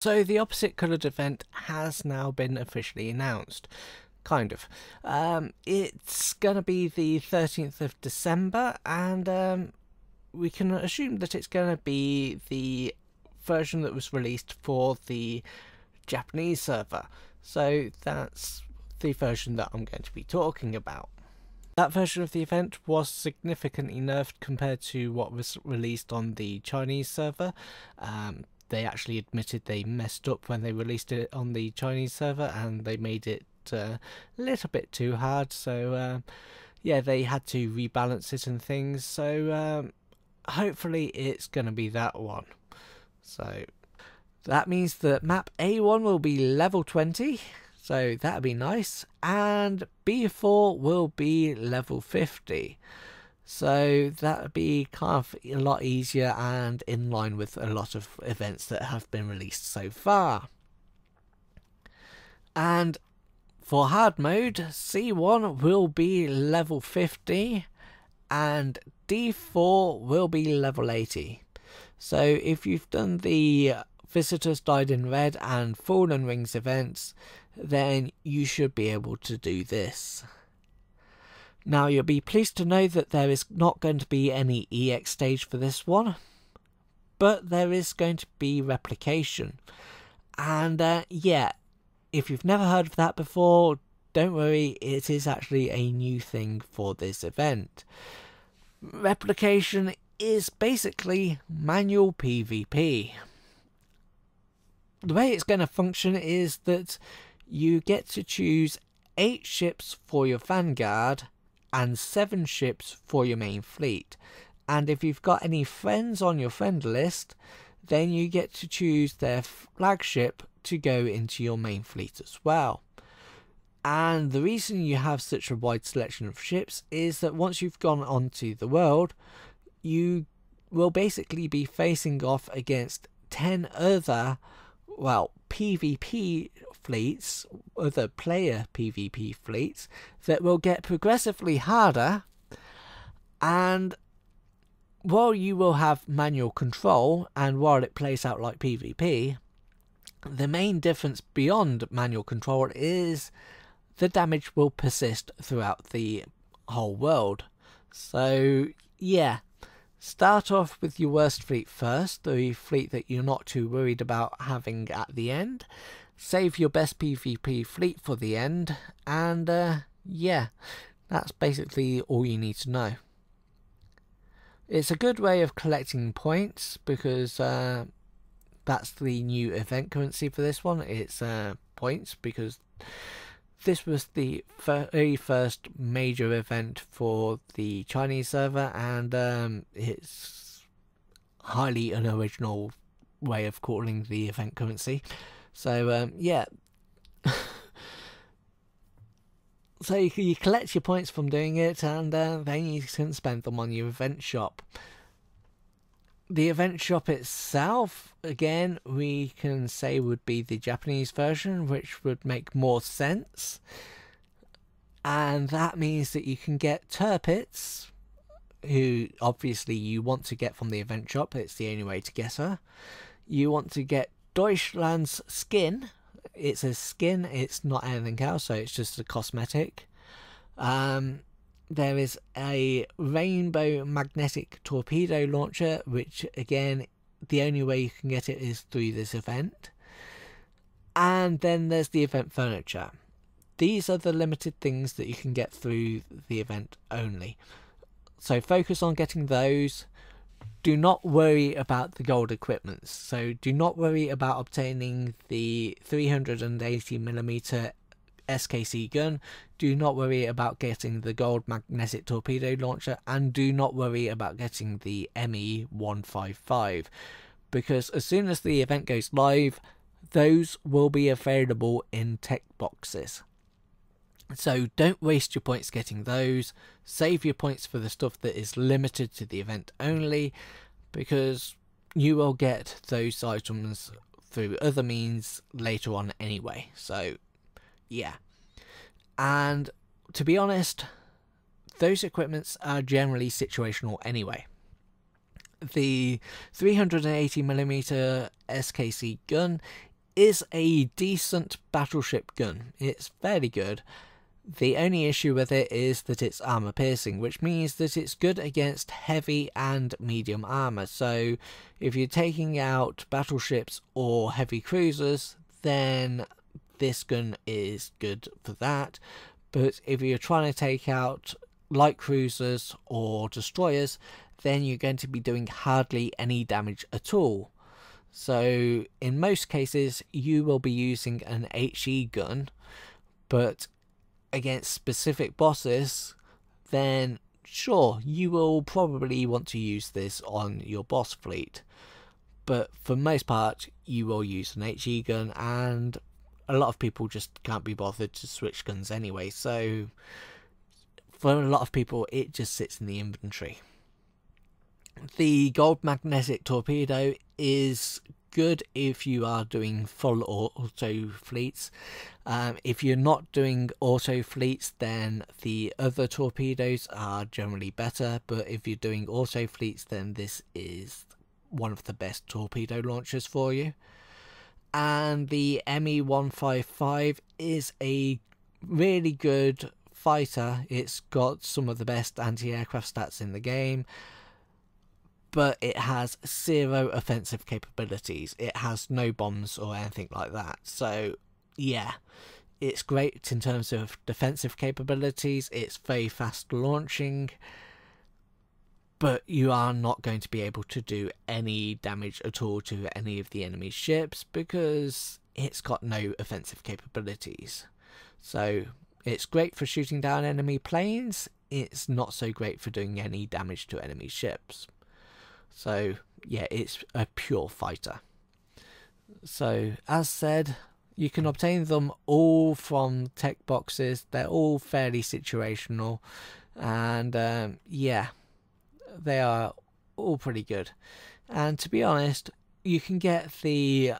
So the opposite coloured event has now been officially announced. Kind of. It's going to be the 13th of December, and we can assume that it's going to be the version that was released for the Japanese server. So that's the version that I'm going to be talking about. That version of the event was significantly nerfed compared to what was released on the Chinese server. They actually admitted they messed up when they released it on the Chinese server, and they made it a little bit too hard. So yeah, they had to rebalance it and things. So hopefully it's going to be that one. So that means that map A1 will be level 20. So that'd be nice, and B4 will be level 50. So that would be kind of a lot easier and in line with a lot of events that have been released so far. And for hard mode, C1 will be level 50 and D4 will be level 80. So if you've done the Visitors Died in Red and Fallen Rings events, then you should be able to do this. Now you'll be pleased to know that there is not going to be any EX stage for this one, but there is going to be replication. And yeah, if you've never heard of that before, don't worry, it is actually a new thing for this event. Replication is basically manual PvP. The way it's going to function is that you get to choose 8 ships for your vanguard and 7 ships for your main fleet. And if you've got any friends on your friend list, then you get to choose their flagship to go into your main fleet as well. And the reason you have such a wide selection of ships is that once you've gone onto the world, you will basically be facing off against 10 other, well, PvP fleets, other player PvP fleets, that will get progressively harder. And while you will have manual control, and while it plays out like PvP, the main difference beyond manual control is the damage will persist throughout the whole world. So yeah, start off with your worst fleet first, the fleet that you're not too worried about having at the end. Save your best PvP fleet for the end, and yeah, that's basically all you need to know. It's a good way of collecting points because that's the new event currency for this one. It's points, because this was the very first major event for the Chinese server, and it's highly unoriginal way of calling the event currency. So yeah, so you collect your points from doing it, and then you can spend them on your event shop. The event shop itself, again, we can say would be the Japanese version, which would make more sense. And that means that you can get Turpits, who obviously you want to get from the event shop. It's the only way to get her. You want to get Deutschland's skin. It's a skin, it's not anything else, so it's just a cosmetic. There is a rainbow magnetic torpedo launcher, which again, the only way you can get it is through this event. And then there's the event furniture. These are the limited things that you can get through the event only. So focus on getting those. Do not worry about the gold equipments. So do not worry about obtaining the 380mm SKC gun. Do not worry about getting the gold magnetic torpedo launcher, and do not worry about getting the ME-155, because as soon as the event goes live, those will be available in tech boxes. So don't waste your points getting those. Save your points for the stuff that is limited to the event only, because you will get those items through other means later on anyway. So yeah, and to be honest, those equipments are generally situational anyway. The 380mm SKC gun is a decent battleship gun. It's fairly good. The only issue with it is that it's armor piercing, which means that it's good against heavy and medium armor. So if you're taking out battleships or heavy cruisers, then this gun is good for that. But if you're trying to take out light cruisers or destroyers, then you're going to be doing hardly any damage at all. So in most cases you will be using an HE gun, but against specific bosses, then sure, you will probably want to use this on your boss fleet. But for most part, you will use an HE gun, and a lot of people just can't be bothered to switch guns anyway. So for a lot of people, it just sits in the inventory. The gold magnetic torpedo is good if you are doing full auto fleets. If you're not doing auto fleets, then the other torpedoes are generally better, but if you're doing auto fleets, then this is one of the best torpedo launchers for you. And the ME-155 is a really good fighter. It's got some of the best anti-aircraft stats in the game, but it has zero offensive capabilities. It has no bombs or anything like that. So yeah, it's great in terms of defensive capabilities. It's very fast launching, but you are not going to be able to do any damage at all to any of the enemy ships because it's got no offensive capabilities. So it's great for shooting down enemy planes. It's not so great for doing any damage to enemy ships. So yeah, it's a pure fighter. So as said, you can obtain them all from tech boxes. They're all fairly situational, and yeah, they are all pretty good. And to be honest, you can get the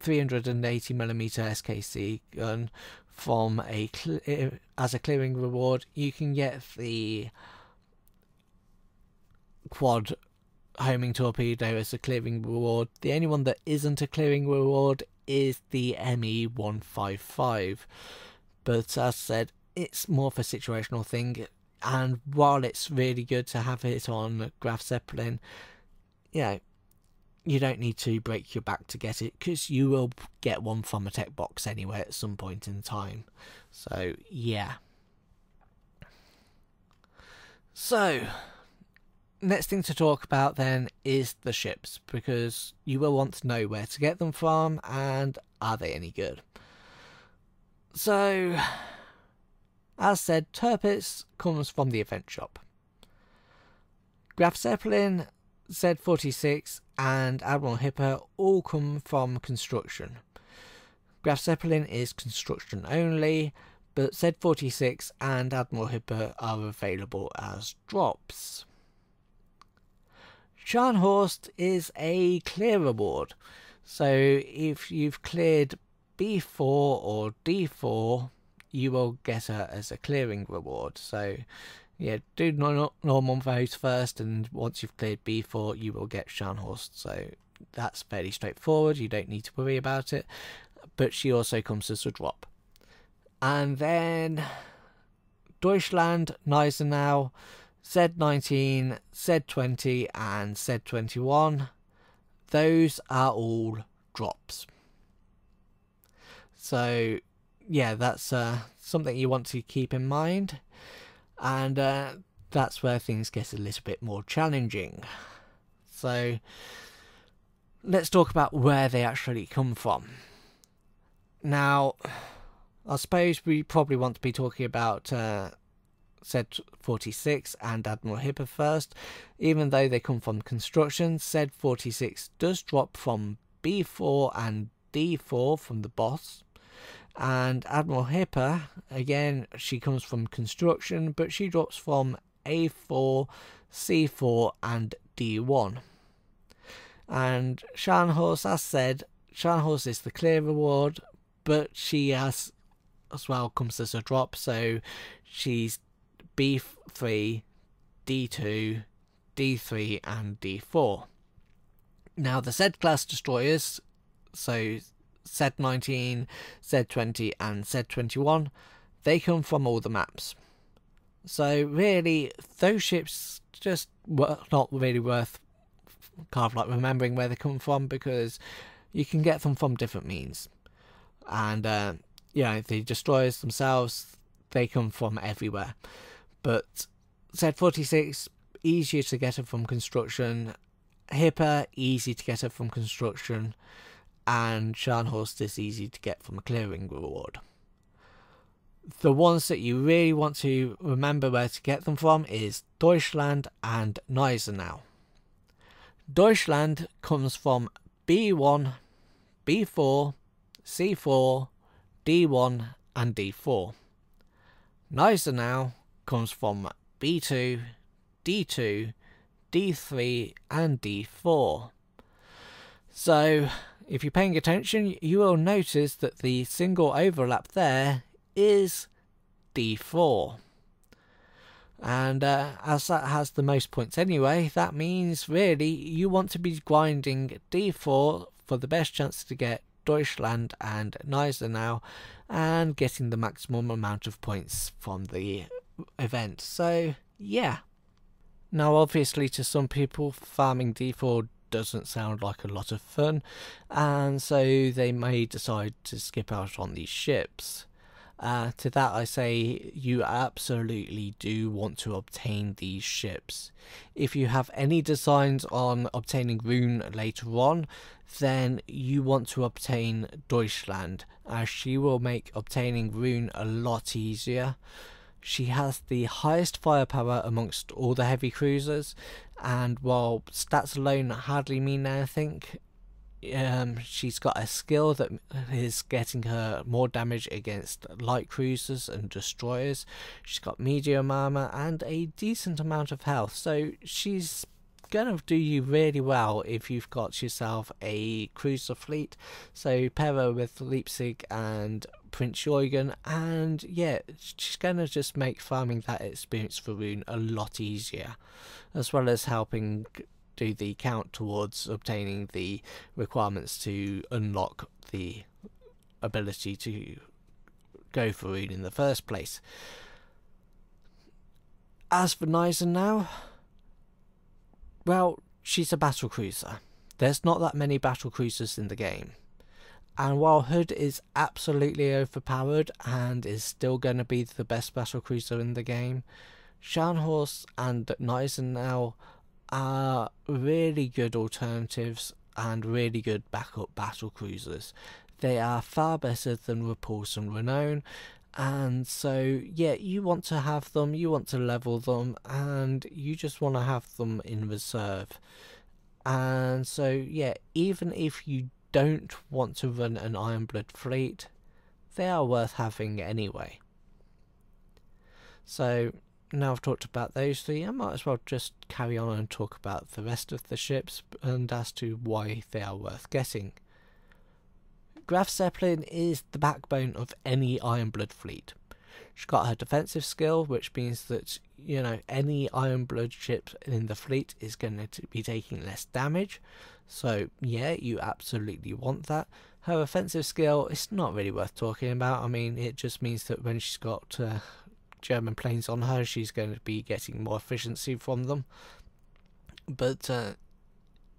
380mm SKC gun from as a clearing reward. You can get the quad homing torpedo as a clearing reward. The only one that isn't a clearing reward is the ME-155, but as said, it's more of a situational thing. And while it's really good to have it on Graf Zeppelin, you know, you don't need to break your back to get it, because you will get one from a tech box anyway at some point in time. So yeah. So next thing to talk about then is the ships, because you will want to know where to get them from and are they any good. So as said, Tirpitz comes from the event shop. Graf Zeppelin, Z46 and Admiral Hipper all come from construction. Graf Zeppelin is construction only, but Z46 and Admiral Hipper are available as drops. Scharnhorst is a clear reward, so if you've cleared B4 or D4, you will get her as a clearing reward. So yeah, do normal votes first, and once you've cleared B4 you will get Scharnhorst. So that's fairly straightforward, you don't need to worry about it, but she also comes as a drop. And then Deutschland, Gneisenau, Z19, Z20 and Z21, those are all drops. So yeah, that's something you want to keep in mind, and that's where things get a little bit more challenging. So let's talk about where they actually come from. Now, I suppose we probably want to be talking about Z46 and Admiral Hipper first. Even though they come from construction, Z46 does drop from B4 and D4 from the boss, and Admiral Hipper, again, she comes from construction, but she drops from A4, C4 and D1. And Scharnhorst, as said, Scharnhorst is the clear reward, but she has as well comes as a drop, so she's B3, D2, D3 and D4. Now the Z-class destroyers, so Z19, Z20 and Z21, they come from all the maps. So really, those ships just were not really worth kind of like remembering where they come from, because you can get them from different means. And the destroyers themselves, they come from everywhere. But Z46, easier to get her from construction. Hipper, easy to get her from construction. And Scharnhorst is easy to get from a clearing reward. The ones that you really want to remember where to get them from is Deutschland and Gneisenau. Deutschland comes from B1, B4, C4, D1 and D4. Gneisenau comes from B2, D2, D3 and D4. So if you're paying attention, you will notice that the single overlap there is D4. And as that has the most points anyway, that means really you want to be grinding D4 for the best chance to get Deutschland and Gneisenau and getting the maximum amount of points from the event. So yeah. Now obviously to some people farming D4 doesn't sound like a lot of fun, and so they may decide to skip out on these ships. To that I say you absolutely do want to obtain these ships. If you have any designs on obtaining Rune later on, then you want to obtain Deutschland, as she will make obtaining Rune a lot easier. She has the highest firepower amongst all the heavy cruisers, and while stats alone hardly mean anything, she's got a skill that is getting her more damage against light cruisers and destroyers. She's got medium armor and a decent amount of health, so she's gonna do you really well if you've got yourself a cruiser fleet. So pair her with Leipzig and Prince Eugen, and yeah, she's gonna just make farming that experience for Rune a lot easier, as well as helping do the count towards obtaining the requirements to unlock the ability to go for Rune in the first place. As for Gneisenau, well, she's a battle cruiser. There's not that many battle cruisers in the game, and while Hood is absolutely overpowered and is still going to be the best battle cruiser in the game, Scharnhorst and Gneisenau are really good alternatives and really good backup battle cruisers. They are far better than Repulse and Renown, and so yeah, you want to have them, you want to level them, and you just want to have them in reserve. And so yeah, even if you don't want to run an Ironblood fleet, they are worth having anyway. So now I've talked about those three, I might as well just carry on and talk about the rest of the ships and as to why they are worth getting. Graf Zeppelin is the backbone of any Ironblood fleet. She's got her defensive skill, which means that, you know, any Ironblood ship in the fleet is going to be taking less damage. So yeah, you absolutely want that. Her offensive skill is not really worth talking about. I mean, it just means that when she's got German planes on her, she's going to be getting more efficiency from them. But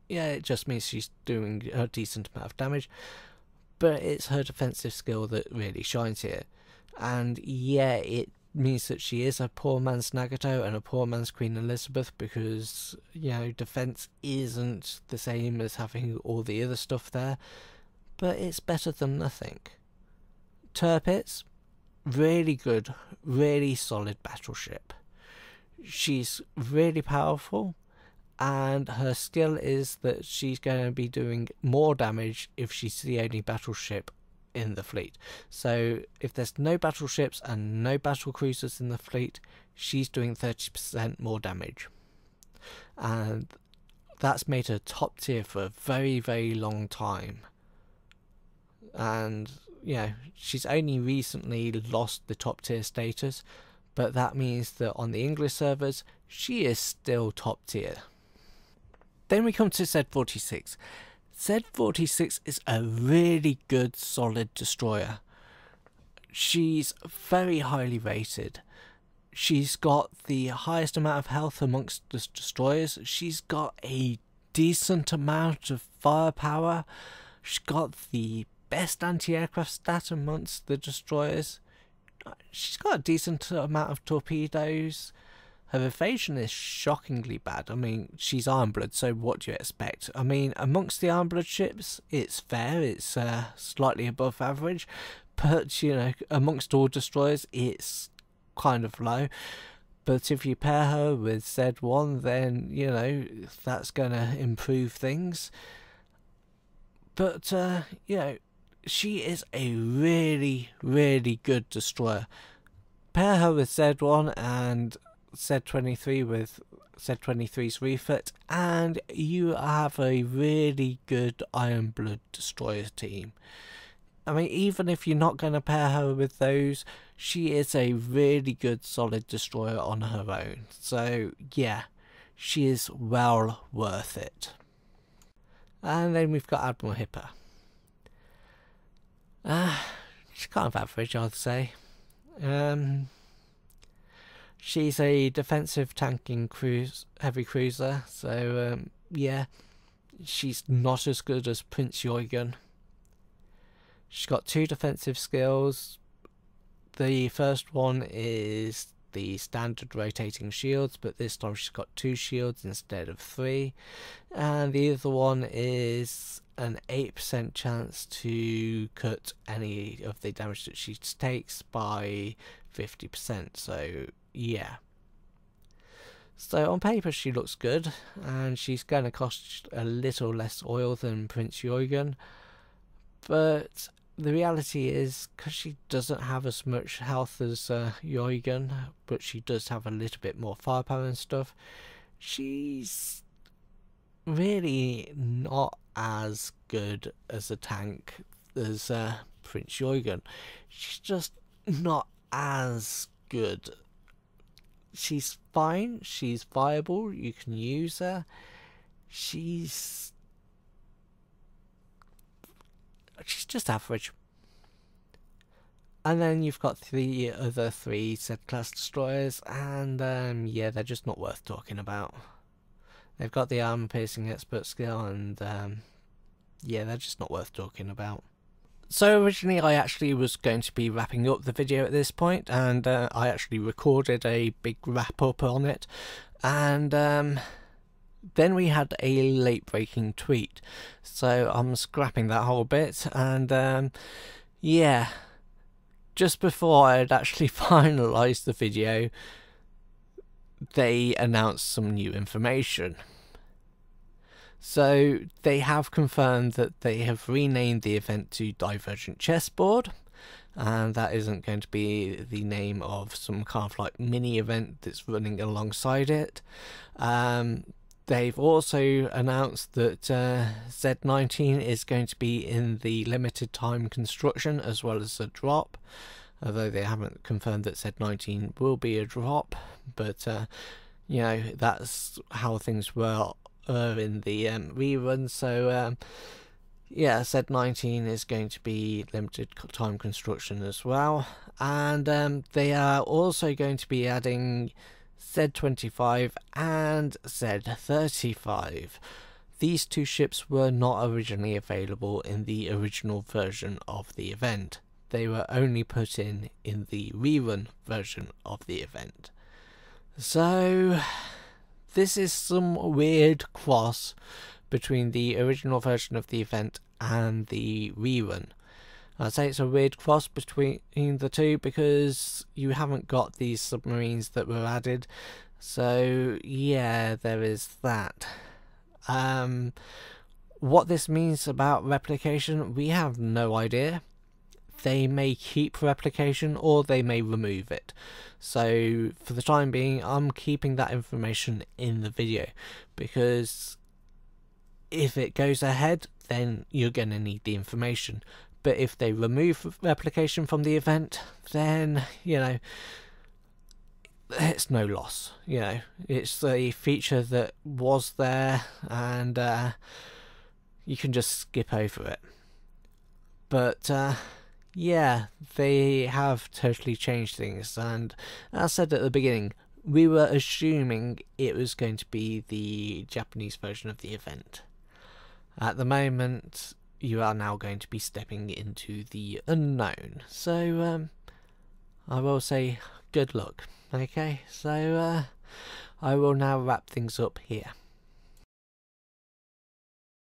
yeah, it just means she's doing a decent amount of damage. But it's her defensive skill that really shines here. And yeah, it means that she is a poor man's Nagato and a poor man's Queen Elizabeth, because, you know, defense isn't the same as having all the other stuff there, but it's better than nothing. Tirpitz, really good, really solid battleship. She's really powerful, and her skill is that she's going to be doing more damage if she's the only battleship in the fleet. So if there's no battleships and no battle cruisers in the fleet, she's doing 30% more damage, and that's made her top tier for a very, very long time. And you know, she's only recently lost the top tier status, but that means that on the English servers she is still top tier. Then we come to Z46. Z-46 is a really good solid destroyer. She's very highly rated. She's got the highest amount of health amongst the destroyers. She's got a decent amount of firepower. She's got the best anti-aircraft stat amongst the destroyers. She's got a decent amount of torpedoes. Her evasion is shockingly bad. I mean, she's Ironblood, so what do you expect? I mean, amongst the Ironblood ships, it's fair. It's slightly above average. But, you know, amongst all destroyers, it's kind of low. But if you pair her with Z1, then, you know, that's going to improve things. But, you know, she is a really, really good destroyer. Pair her with Z1 and Z23 with Z23's refit, and you have a really good Ironblood destroyer team. I mean, even if you're not going to pair her with those, she is a really good solid destroyer on her own. So yeah, she is well worth it. And then we've got Admiral Hipper. She's kind of average, I'd say. She's a defensive tanking heavy cruiser, so yeah, she's not as good as Prince Eugen. She's got 2 defensive skills. The first one is the standard rotating shields, but this time she's got 2 shields instead of 3. And the other one is an 8% chance to cut any of the damage that she takes by 50%. So yeah. So on paper she looks good, and she's going to cost a little less oil than Prince Eugen. But the reality is, because she doesn't have as much health as Eugen, but she does have a little bit more firepower and stuff, she's really not as good as a tank as Prince Eugen. She's just not as good. She's fine, she's viable, you can use her. She's just average. And then you've got the other 3 Z-class destroyers, and yeah, they're just not worth talking about. They've got the armor-piercing expert skill, and yeah, they're just not worth talking about. So originally I actually was going to be wrapping up the video at this point, and I actually recorded a big wrap-up on it, and then we had a late-breaking tweet, so I'm scrapping that whole bit. And yeah, just before I had actually finalised the video, they announced some new information. So they have confirmed that they have renamed the event to Divergent Chessboard, and that isn't going to be the name of some kind of like mini event that's running alongside it. They've also announced that Z19 is going to be in the limited time construction as well as a drop, although they haven't confirmed that Z19 will be a drop. But you know, that's how things were in the rerun. So yeah, Z19 is going to be limited time construction as well, and they are also going to be adding Z25 and Z35. These 2 ships were not originally available in the original version of the event. They were only put in the rerun version of the event. So this is some weird cross between the original version of the event and the rerun. I'd say it's a weird cross between the two because you haven't got these submarines that were added. So yeah, there is that. What this means about replication, we have no idea. They may keep replication or they may remove it. So for the time being, I'm keeping that information in the video, because if it goes ahead, then you're going to need the information. But if they remove replication from the event, then, you know, it's no loss. You know, it's a feature that was there, and you can just skip over it. But yeah, they have totally changed things, and as I said at the beginning, we were assuming it was going to be the Japanese version of the event. At the moment, you are now going to be stepping into the unknown, so I will say good luck. Okay, so I will now wrap things up here.